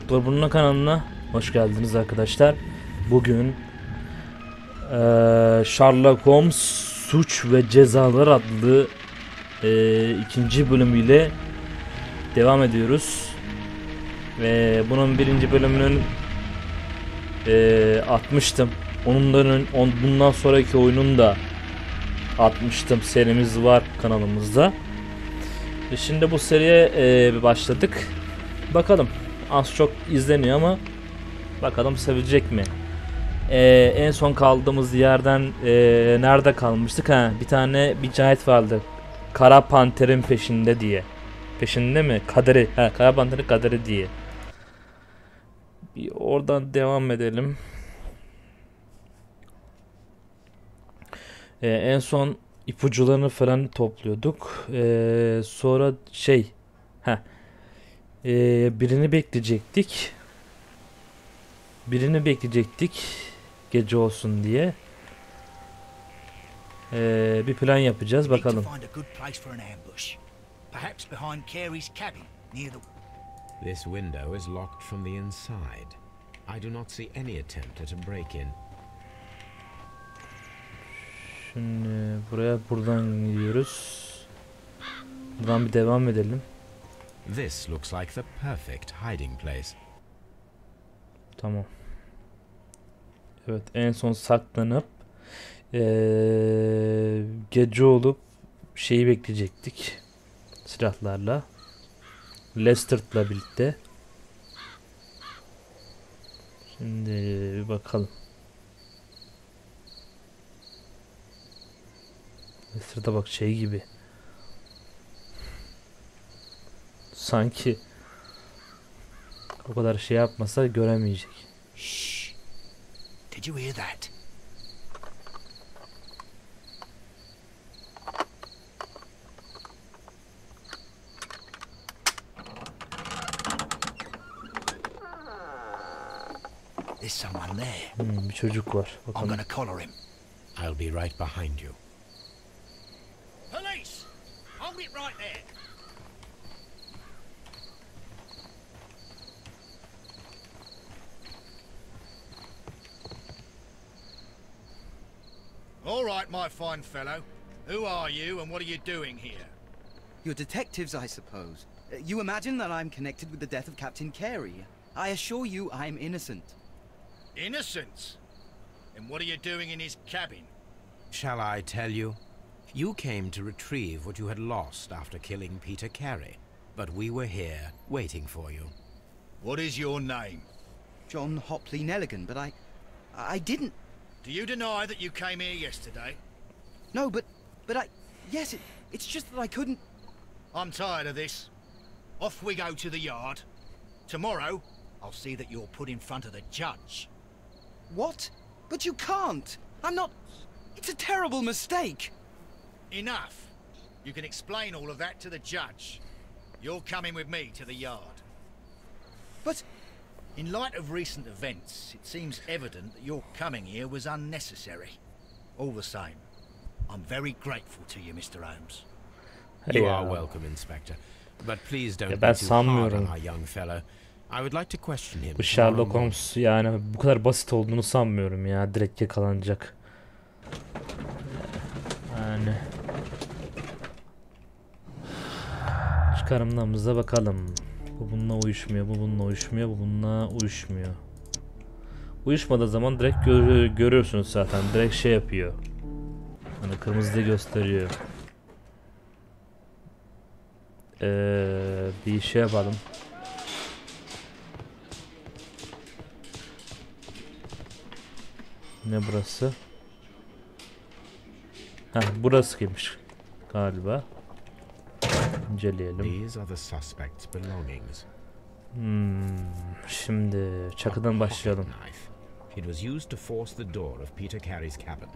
DrBruno kanalına hoş geldiniz arkadaşlar. Bugün Sherlock Holmes Suç ve Cezalar adlı ikinci bölümüyle devam ediyoruz. Ve bunun birinci bölümünün atmıştım. Bundan sonraki oyunun da atmıştım. Serimiz var kanalımızda. Şimdi bu seriye başladık. Bakalım. Az çok izleniyor ama bakalım sevecek mi? En son kaldığımız yerden nerede kalmıştık? Bir tane bir cinayet vardı. Kara Panter'in peşinde diye. Peşinde mi? Kaderi. Kara Panter'in kaderi diye. Bir oradan devam edelim. En son ipucularını falan topluyorduk. Sonra birini bekleyecektik. Gece olsun diye. Bir plan yapacağız bakalım. This window is locked from the inside. I do not see any attempt at a break-in. Şimdi buradan gidiyoruz. Buradan bir devam edelim. This looks like the perfect hiding place. Tamam. Evet, en son saklanıp gece olup şeyi bekleyecektik. Silahlarla. Lester'la birlikte. Şimdi bir bakalım. Lester'da bak şey gibi. Sanki o kadar şey yapmasa göremeyecek. Shh. Did you hear that? There's someone there. Bir çocuk var. Bakalım. I'm gonna collar him. I'll be right behind you. Police! Hold it right there. All right, my fine fellow. Who are you and what are you doing here? You're detectives, I suppose. You imagine that I'm connected with the death of Captain Carey. I assure you I'm innocent. Innocent? And what are you doing in his cabin? Shall I tell you? You came to retrieve what you had lost after killing Peter Carey, but we were here waiting for you. What is your name? John Hopley Nelligan, but I didn't... Do you deny that you came here yesterday? No, but yes, it's just that I couldn't... I'm tired of this. Off we go to the yard. Tomorrow, I'll see that you're put in front of the judge. What? But you can't! I'm not... It's a terrible mistake! Enough! You can explain all of that to the judge. You're coming with me to the yard. But... In light of recent events, it seems evident that your coming here was unnecessary. All the same, I'm very grateful to you, Mr. Holmes. You are welcome, Inspector. But please don't ben be too hard on sanmıyorum. our young fellow. I would like to question him. Bu Sherlock Holmes yani bu kadar basit olduğunu sanmıyorum ya. Direkt yakalanacak. Yani. Çıkarımlarımıza bakalım. Bu bununla uyuşmuyor, bu bununla uyuşmuyor, bu bununla uyuşmuyor. Uyuşmadığı zaman direkt görüyorsunuz zaten. Direkt şey yapıyor. Hani kırmızı gösteriyor. Bir şey yapalım. Ne burası? Burası kimmiş galiba. İnceleyelim. Şimdi çakıdan başlayalım. It was used to force the door of Peter Carey's cabin.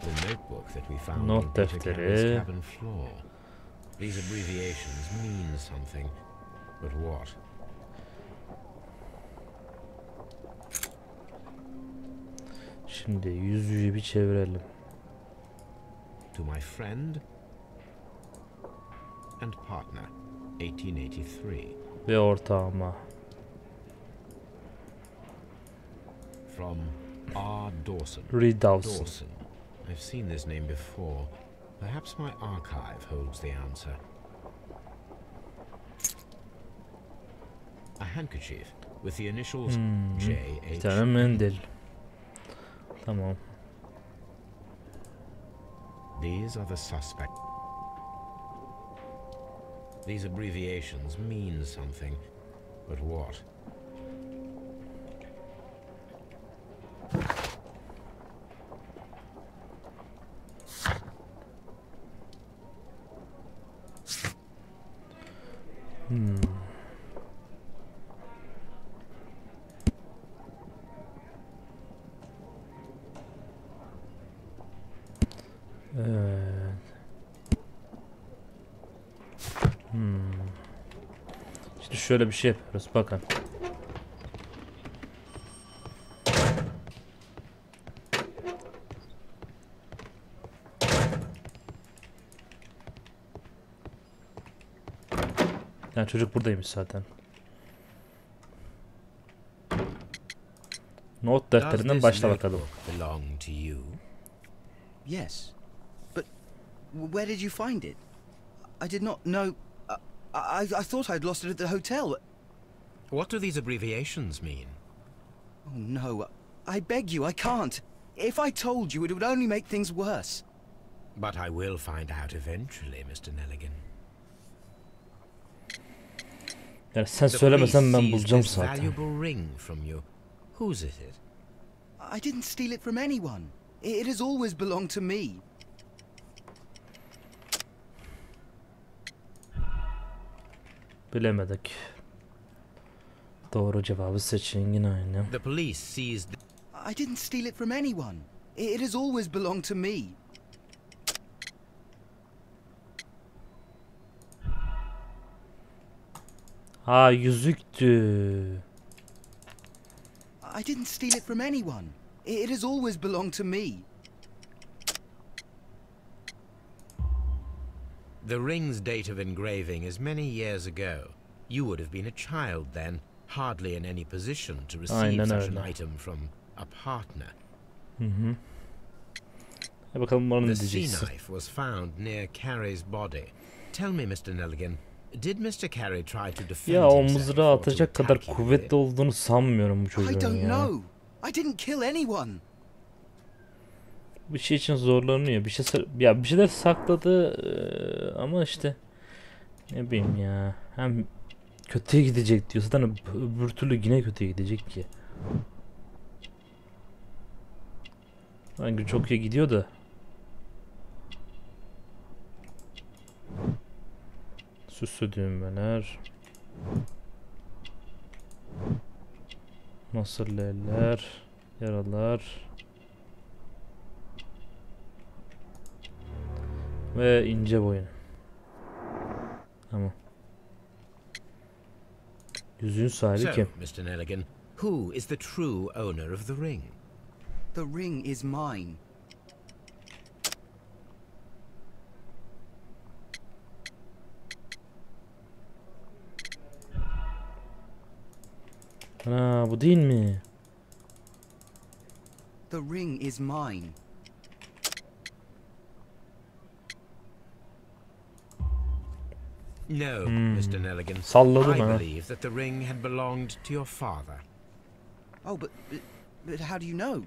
The notebook that we found on Peter Carey's cabin floor. These abbreviations mean something, but what? Şimdi yüzüğü bir çevirelim. To my friend and partner, 1883. Ve ortağıma. From R. Dawson. Reed Dawson. Dawson. I've seen this name before. Perhaps my archive holds the answer. A handkerchief with the initials Bir JH. tane mendil. Tamam. These are the suspects. These abbreviations mean something, but what? Evet. Şimdi şöyle bir şey yapıyoruz. Bakın. Yani çocuk buradaymış zaten. Not defterinden başla bakalım. Belong to you? Yes. But where did you find it? I did not know. I thought I'd lost it at the hotel. What do these abbreviations mean? Oh no, I beg you, I can't. If I told you, it would only make things worse. But I will find out eventually, Mr. Nelligan. Yani sen söylemesen ben bulacağım this zaten. valuable ring from you. Whose is it? I didn't steal it from anyone. It has always belonged to me. Bilemedik. Doğru cevabı seçin yine aynı. The police seized. I didn't steal it from anyone. It has always belonged to me. Ha, yüzüktü. I didn't steal it from anyone. It has always belonged to me. The ring's date of engraving is many years ago. You would have been a child then, hardly in any position to receive such an item from a partner. Bakalım bana ne The sea diyeceksin. knife was found near Carey's body. Tell me, Mr. Nelligan, did Mr. Carey try to defend Ya o himself mızrağı or to atacak kadar attack you with kuvvetli it? olduğunu sanmıyorum bu I çocuğun don't ya. know. I didn't kill anyone. Bir şey için zorlanıyor. Bir şeyler sakladı ama işte ne bileyim ya. Hem kötüye gidecek diyor. Zaten öbür türlü yine kötüye gidecek ki. Sanki çok iyi gidiyor da. Süslü düğmeler. Nasırlı eller. Yaralar. Ve ince boyun. Tamam. Yüzüğün sahibi So, kim? Mr. Nelligan, who is the true owner of the ring? The ring is mine. Ha, bu değil mi? The ring is mine. No, Mr. Nelligan. Salladım I ha. believe that the ring had belonged to your father. Oh, but how do you know?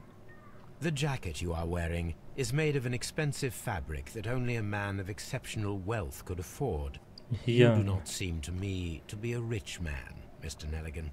The jacket you are wearing is made of an expensive fabric that only a man of exceptional wealth could afford. You Ya. do not seem to me to be a rich man, Mr. Nelligan.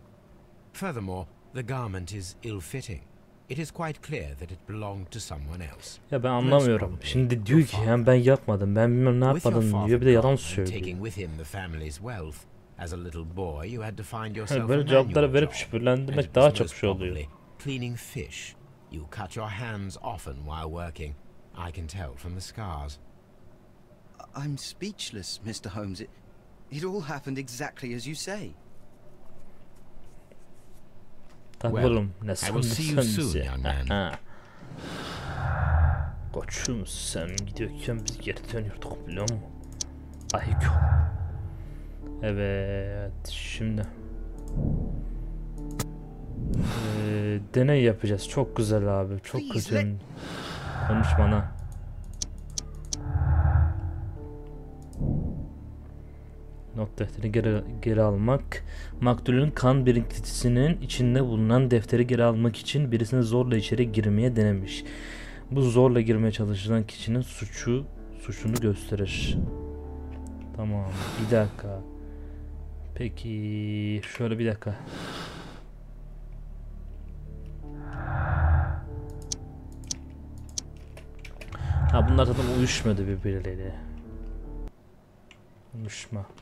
Furthermore, the garment is ill-fitting. It is quite clear that it belonged to someone else. Ya ben anlamıyorum. Şimdi diyor ki hem ben yapmadım, ben bilmem ne With your yapmadım father diyor, bir de yalan gone and söylüyor. taking with him the family's wealth, as a little boy you had to find Yani yourself a böyle cevapları manual verip job, şüphelendirmek and it daha was çok most şey oluyor. probably cleaning fish. You cut your hands often while working. I can tell from the scars. I'm speechless, Mr. Holmes. It all happened exactly as you say. Takılırım. Ne I will see you soon, sen young man. Koçum sen gidiyorken biz geri dönüyorduk biliyor musun? Ayık. Evet, şimdi deney yapacağız. Çok güzel abi, çok güzel. Konuş bana. Not defteri geri almak. Maktulün kan birikintisinin içinde bulunan defteri geri almak için birisini zorla içeri girmeye denemiş. Bu zorla girmeye çalışılan kişinin suçunu gösterir. Tamam, bir dakika. Peki, şöyle bir dakika. Ha, bunlar zaten uyuşmadı birbirleriyle.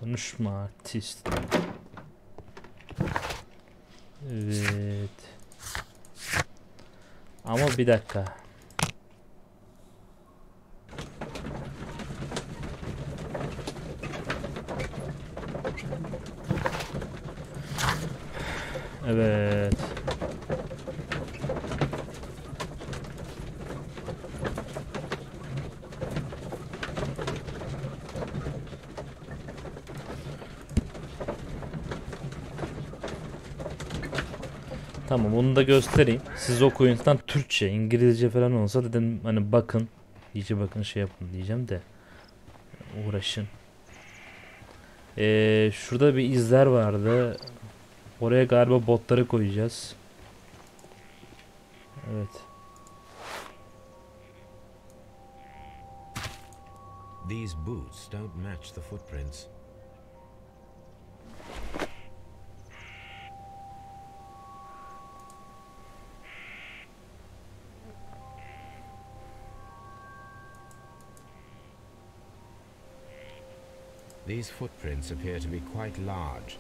Konuşma artist. Evet. Ama bir dakika. Evet. Tamam, bunu da göstereyim. Siz okuyun. Türkçe, İngilizce falan olsa dedim hani bakın. İyice bakın, şey yapın diyeceğim de. Uğraşın. Şurada bir izler vardı. Oraya galiba botları koyacağız. Evet. These boots don't match the footprints. These footprints appear to be quite large.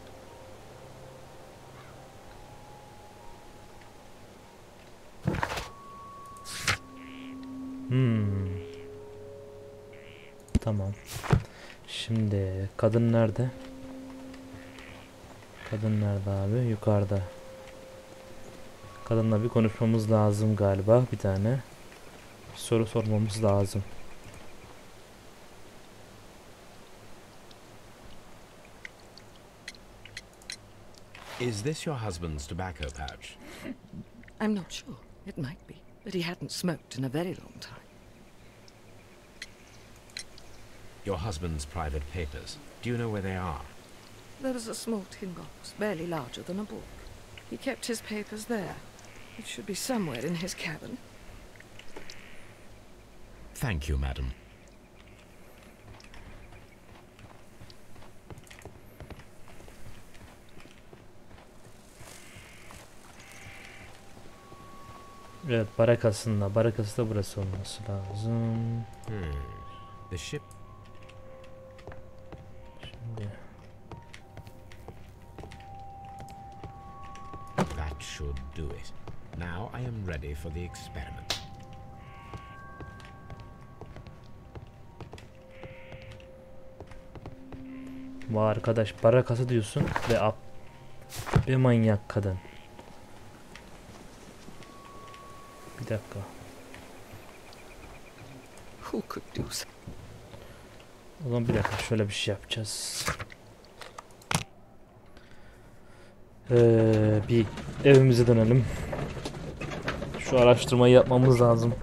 Tamam. Şimdi kadın nerede? Kadın nerede abi? Yukarıda. Kadınla bir konuşmamız lazım galiba, bir tane. Bir soru sormamız lazım. Is this your husband's tobacco pouch? I'm not sure. It might be, but he hadn't smoked in a very long time. Your husband's private papers. Do you know where they are? There was a small tin box, barely larger than a book. He kept his papers there. It should be somewhere in his cabin. Thank you, madam. Evet, barakasında. Barakası da burası olması lazım. The ship. Şimdi. That should do it. Now I am ready for the experiment. Vay arkadaş, barakası diyorsun ve bir manyak kadın. Bir dakika. Who could do so? O zaman bir dakika, şöyle bir şey yapacağız. Bir evimize dönelim. Şu araştırmayı yapmamız lazım.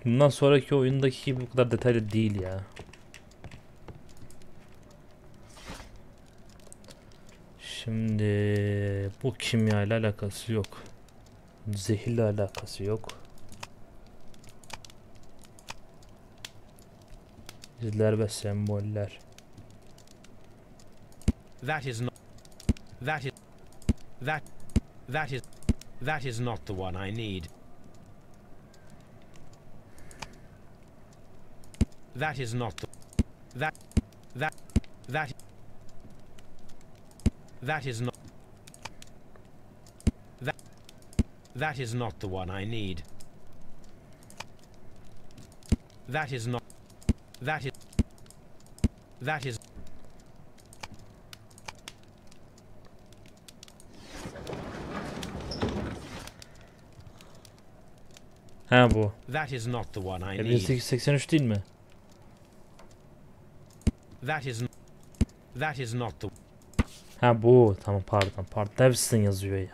Bundan sonraki oyundaki gibi bu kadar detaylı değil ya. Şimdi bu kimya ile alakası yok. Zehirle alakası yok. İzler ve semboller. That is not the one I need. That is not the that is not that is not the one I need. That is not that is Ha bu. That is not the one I need. 1883 değil mi? That is not the. Ha bu. Tamam pardon. Devson yazıyor ya.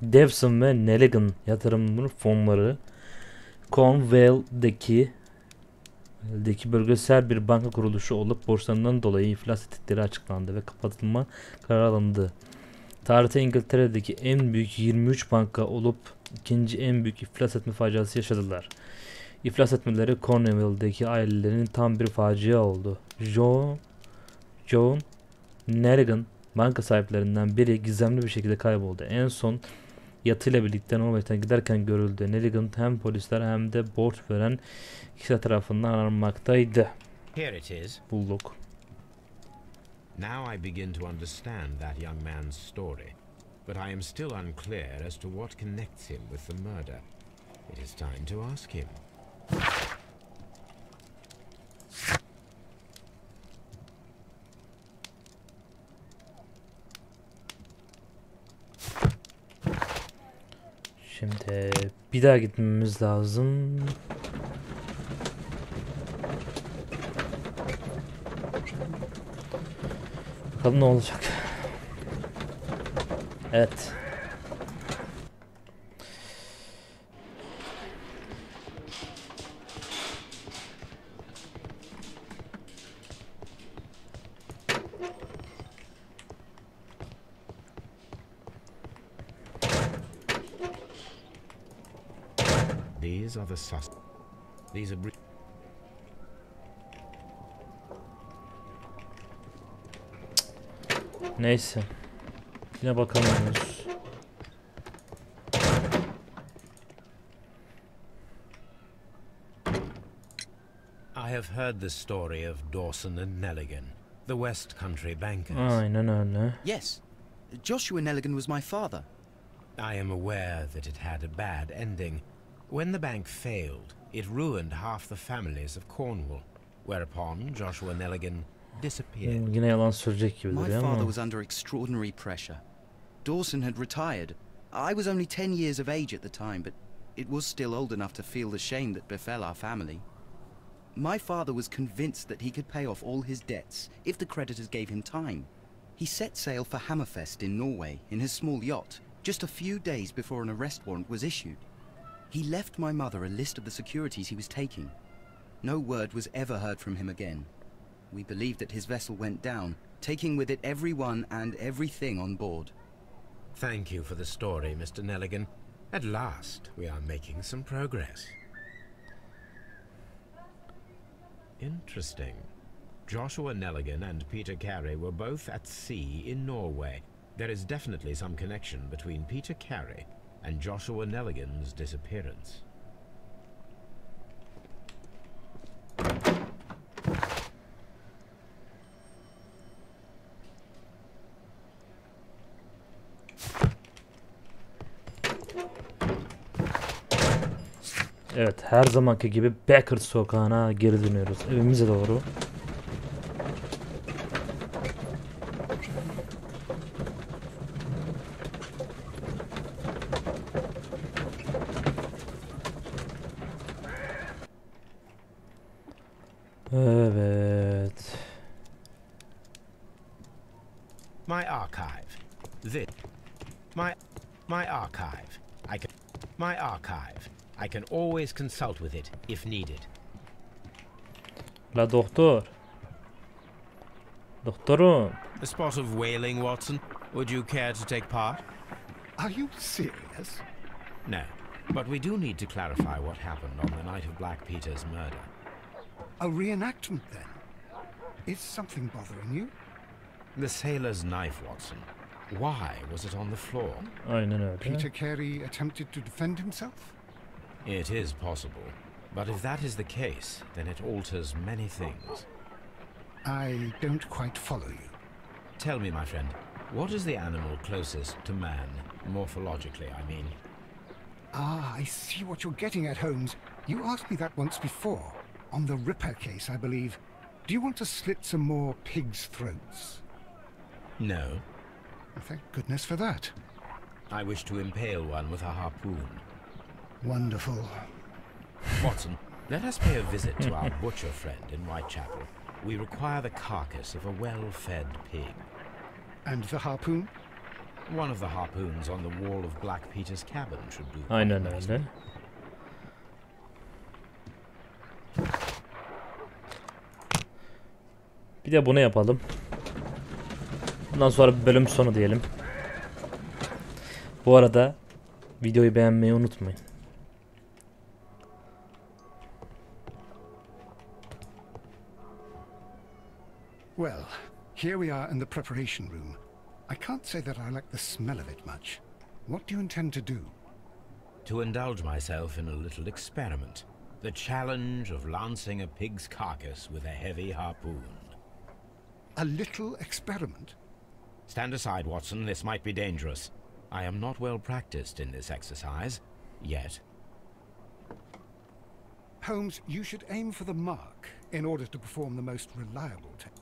Devson ve Nelligan yatırım fonları Cornwall'daki bölgesel bir banka kuruluşu olup borçlarından dolayı iflas ettikleri açıklandı ve kapatılma kararı alındı. Tarihte İngiltere'deki en büyük 23 banka olup ikinci en büyük iflas etme faciası yaşadılar. İflas etmeleri Cornwall'daki ailelerin tam bir facia oldu. John Nelligan banka sahiplerinden biri gizemli bir şekilde kayboldu. En son yatıyla birlikte Norveç'ten giderken görüldü. Nelligan hem polisler hem de borç veren kişiler tarafından aranmaktaydı. Here it is. Bulduk. Now I begin to understand that young man's story, but I am still unclear as to what connects him with the murder. It is time to ask him. Şimdi bir daha gitmemiz lazım. Bakalım ne olacak. Evet. These are the These are. Neyse. Yine bakamıyoruz. I have heard the story of Dawson and Nelligan, the West Country bankers. Aynen öyle. Yes. Joshua Nelligan was my father. I am aware that it had a bad ending. When the bank failed, it ruined half the families of Cornwall, whereupon Joshua Nelligan disappeared. Yine yalan söyleyecek gibi My duruyor father ama. was under extraordinary pressure. Dawson had retired. I was only 10 years of age at the time, but it was still old enough to feel the shame that befell our family. My father was convinced that he could pay off all his debts if the creditors gave him time. He set sail for Hammerfest in Norway in his small yacht, just a few days before an arrest warrant was issued. He left my mother a list of the securities he was taking. No word was ever heard from him again. We believed that his vessel went down, taking with it everyone and everything on board. Thank you for the story, Mr. Nelligan. At last, we are making some progress. Interesting. Joshua Nelligan and Peter Carey were both at sea in Norway. There is definitely some connection between Peter Carey and Joshua Nelligan's disappearance. Evet, her zamanki gibi Becker sokağına geri dönüyoruz. Evimize doğru. Evet. My archive. My archive. My archive. I can always consult with it if needed. La doktor. Doktorum. A spot of whaling, Watson. Would you care to take part? Are you serious? No, but we do need to clarify what happened on the night of Black Peter's murder. A reenactment, then? Is something bothering you? The sailor's knife, Watson. Why was it on the floor? Aynen öyle. Peter Carey attempted to defend himself? It is possible. But if that is the case, then it alters many things. I don't quite follow you. Tell me, my friend, what is the animal closest to man, morphologically, I mean? Ah, I see what you're getting at, Holmes. You asked me that once before. On the Ripper case, I believe. Do you want to slit some more pigs' throats? No. Thank goodness for that. I wish to impale one with a harpoon. Wonderful. Watson, let us pay a visit to our butcher friend in Whitechapel. We require the carcass of a well-fed pig. And the harpoon? One of the harpoons on the wall of Black Peter's cabin should do. Aynen öyle. Bir de bunu yapalım. Bundan sonra bölüm sonu diyelim. Bu arada videoyu beğenmeyi unutmayın. Well, here we are in the preparation room. I can't say that I like the smell of it much. What do you intend to do? To indulge myself in a little experiment. The challenge of lancing a pig's carcass with a heavy harpoon. A little experiment? Stand aside, Watson. This might be dangerous. I am not well practiced in this exercise, yet. Holmes, you should aim for the mark in order to perform the most reliable test.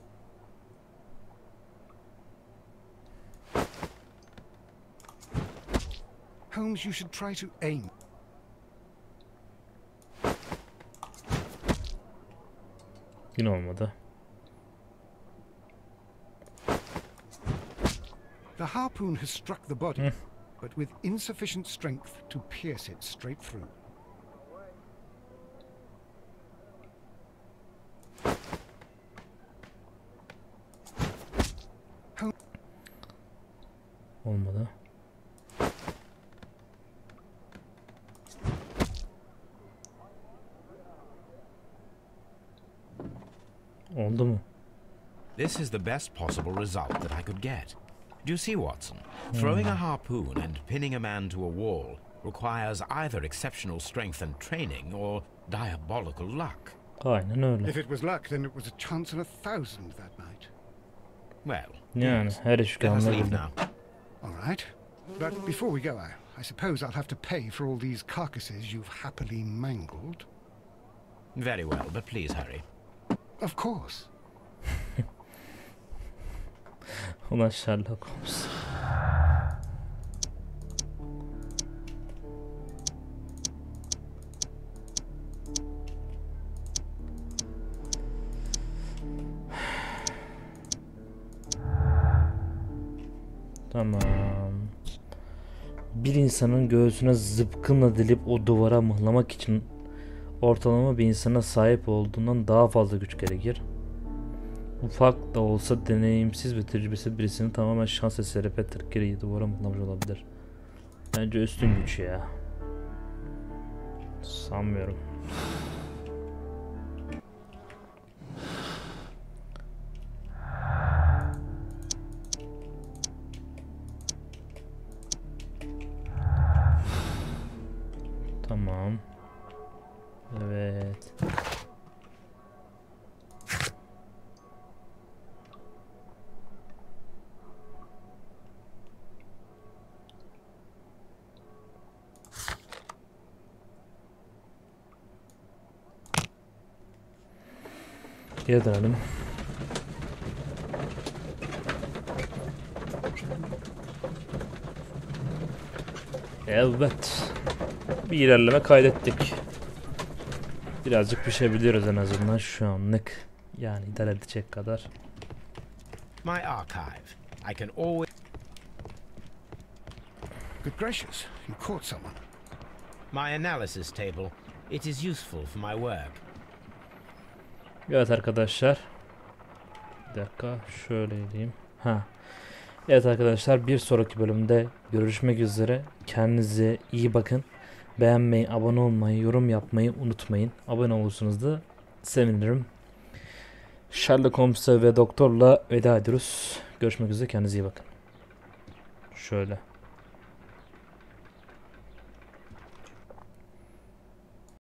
Holmes, you should try to aim. Yine olmadı. The harpoon has struck the body, but with insufficient strength to pierce it straight through. Olmadı. Oldu mu? This is the best possible result that I could get. Do you see, Watson? Throwing a harpoon and pinning a man to a wall requires either exceptional strength and training or diabolical luck. Aynen öyle. If it was luck, then it was a chance in 1,000 that night. Well, Yani her iş let us leave kanlı. now. All right. But before we go, I suppose I'll have to pay for all these carcasses you've happily mangled. Very well, but please hurry. Of course. Ulan Sherlock Holmes. Tamam. Bir insanın göğsüne zıpkınla delip o duvara mıhlamak için ortalama bir insana sahip olduğundan daha fazla güç gerekir. Ufak da olsa deneyimsiz ve tecrübesiz birisinin tamamen şans eseri Petrikeri'yi duvara mıhlamış olabilir. Bence üstün güç ya. Sanmıyorum. Tamam. Evet. Geri dönelim. Evet. Bir ilerleme kaydettik. Birazcık pişebiliyoruz en azından şu anlık. Yani idare edecek kadar. My archive. I can always... Good gracious, you caught someone. My analysis table. It is useful for my work. Evet arkadaşlar. Bir dakika şöyle diyeyim. Evet arkadaşlar, bir sonraki bölümde görüşmek üzere. Kendinize iyi bakın. Beğenmeyi, abone olmayı, yorum yapmayı unutmayın. Abone olursanız da sevinirim. Sherlock Holmes'a ve Doktor'la veda ediyoruz. Görüşmek üzere, kendinize iyi bakın. Şöyle.